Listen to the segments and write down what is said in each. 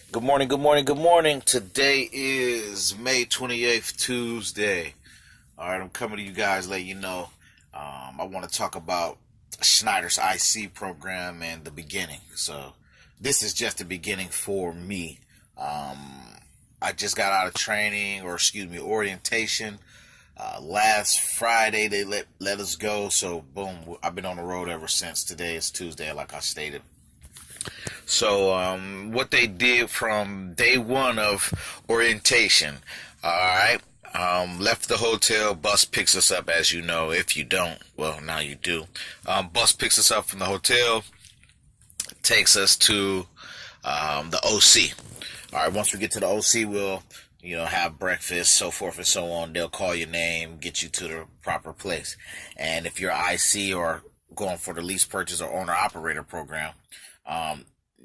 Good morning, good morning, good morning. Today is May 28th, Tuesday. All right, I'm coming to you guys, let you know. I want to talk about Schneider's IC program and the beginning. So, this is just the beginning for me. I just got out of training, orientation. Last Friday, they let us go. So, boom, I've been on the road ever since. Today is Tuesday, like I stated. So, what they did from day one of orientation, all right, left the hotel, bus picks us up, as you know. If you don't, well, now you do. Bus picks us up from the hotel, takes us to the OC. All right, once we get to the OC, we'll, have breakfast, so forth and so on. They'll call your name, get you to the proper place. And if you're IC or going for the lease purchase or owner operator program,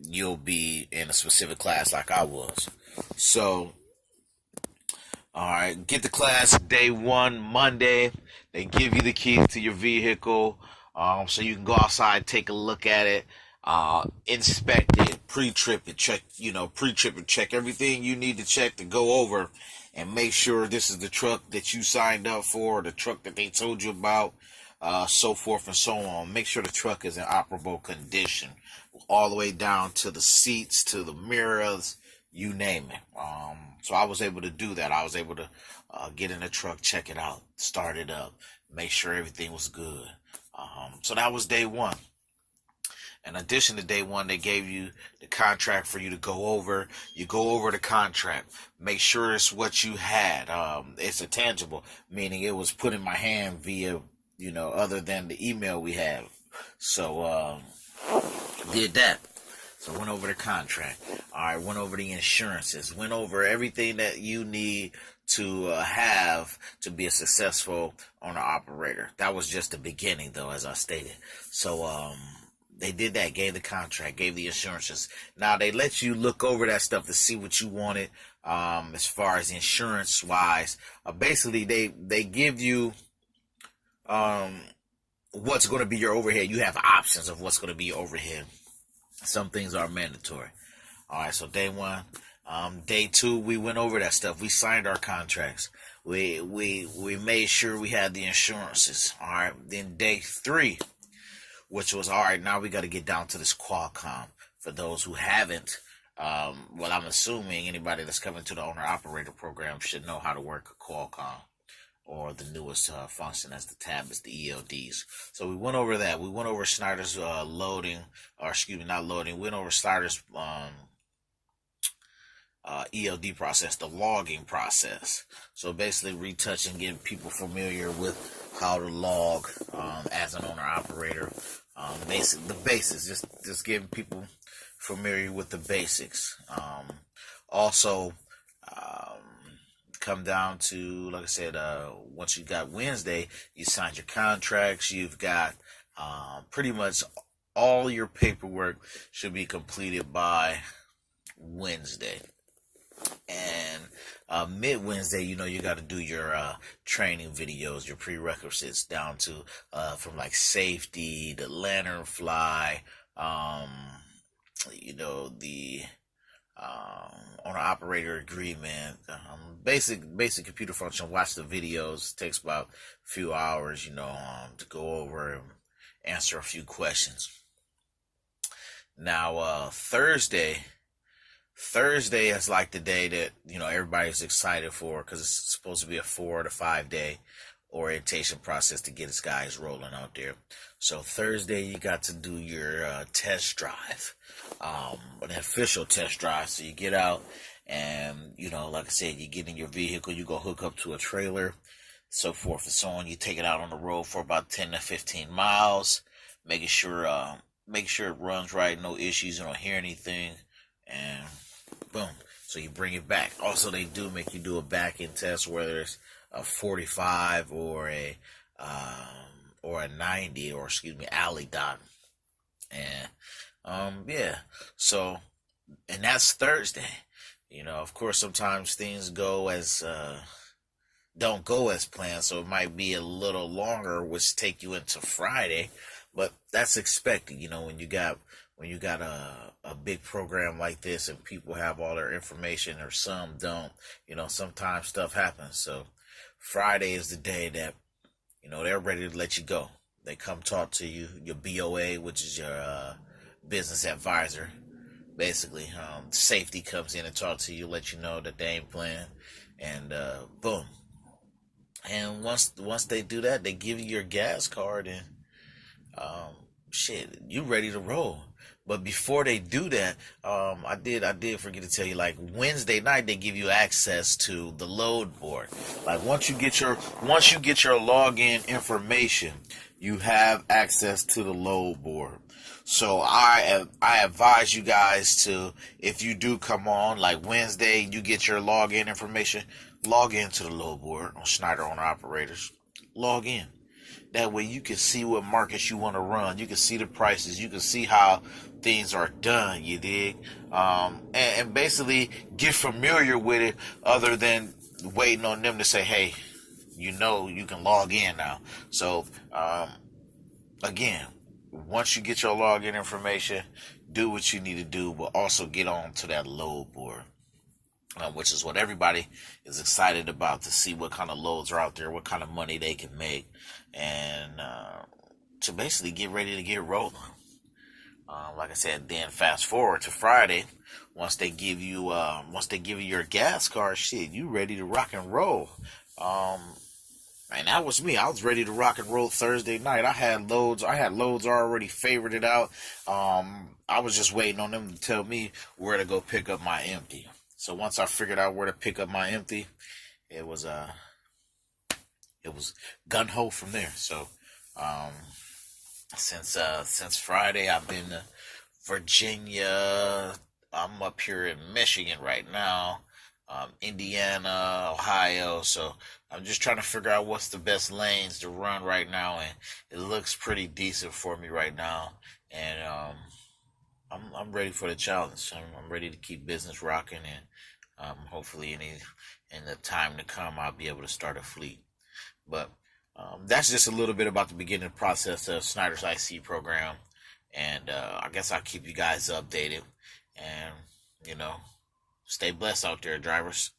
you'll be in a specific class like I was. So, all right, get the class day one, Monday. They give you the keys to your vehicle, so you can go outside, take a look at it, inspect it, pre-trip it, check everything you need to check to go over and make sure this is the truck that you signed up for, the truck that they told you about, so forth and so on. Make sure the truck is in operable condition, all the way down to the seats, to the mirrors, you name it. So I was able to do that. I was able to get in the truck, check it out, start it up, make sure everything was good. So that was day one. In addition to day one, they gave you the contract for you to go over. You go over the contract, make sure it's what you had. It's a tangible, meaning it was put in my hand via, other than the email we have. So, did that. So went over the contract. All right, went over the insurances. Went over everything that you need to have to be a successful owner operator. That was just the beginning, though, as I stated. So they did that, gave the contract, gave the insurances. Now they let you look over that stuff to see what you wanted as far as insurance wise. Basically, they give you what's going to be your overhead. You have options of what's going to be your overhead. Some things are mandatory. All right, so day one. Day two, we went over that stuff. We signed our contracts. We made sure we had the insurances. All right. Then day three, which was, all right, now we got to get down to this Qualcomm. For those who haven't, well, I'm assuming anybody that's coming to the owner-operator program should know how to work a Qualcomm, or the newest function as the tablets, the ELDs. So we went over that. We went over Schneider's not loading. We went over Schneider's ELD process, the logging process. So basically retouching, getting people familiar with how to log as an owner-operator. The basics, just getting people familiar with the basics. Also, come down to, like I said, once you got Wednesday, you signed your contracts. You've got pretty much all your paperwork should be completed by Wednesday. And mid-Wednesday, you got to do your training videos, your prerequisites down to from like safety, the lantern fly, the owner operator agreement, basic computer function. Watch the videos. It takes about a few hours, to go over and answer a few questions. Now, Thursday is like the day that, everybody's excited for, because it's supposed to be a 4 to 5 day orientation process to get its guys rolling out there. So Thursday, you got to do your test drive, an official test drive. So you get out and, like I said, you get in your vehicle, you go hook up to a trailer, so forth and so on. You take it out on the road for about 10 to 15 miles, making sure it runs right, no issues, you don't hear anything, and boom. So you bring it back. Also, they do make you do a back-end test, whether it's a 45 or a 90, or alley dot. And yeah. So, and that's Thursday. Of course, sometimes things don't go as planned, so it might be a little longer, which take you into Friday. But that's expected, when when you got a big program like this and people have all their information or some don't, sometimes stuff happens. So Friday is the day that, they're ready to let you go. They come talk to you, your BOA, which is your business advisor. Basically, safety comes in and talk to you, let you know the game plan, and boom. And once they do that, they give you your gas card, and you ready to roll. But before they do that, I did forget to tell you, like Wednesday night they give you access to the load board. Like once you get your login information, you have access to the load board. So I advise you guys to, if you do come on, like Wednesday, you get your login information, log into the load board on Schneider Owner Operators. Log in. That way you can see what markets you want to run. You can see the prices. You can see how things are done, you dig? And basically get familiar with it, other than waiting on them to say, hey, you can log in now. So, again, once you get your login information, do what you need to do, but also get on to that load board, which is what everybody is excited about, to see what kind of loads are out there, what kind of money they can make, and to basically get ready to get rolling. Like I said, then fast forward to Friday, once they give you your gas card, you ready to rock and roll. And that was me. I was ready to rock and roll Thursday night. I had loads already favorited out. I was just waiting on them to tell me where to go pick up my empty. So once I figured out where to pick up my empty, it was gun ho from there. So since Friday, I've been to Virginia. I'm up here in Michigan right now. Indiana, Ohio. So I'm just trying to figure out what's the best lanes to run right now, and it looks pretty decent for me right now. And I'm ready for the challenge. I'm ready to keep business rocking, and hopefully in the time to come, I'll be able to start a fleet. But that's just a little bit about the beginning process of Schneider's IC program, and I guess I'll keep you guys updated, and stay blessed out there, drivers.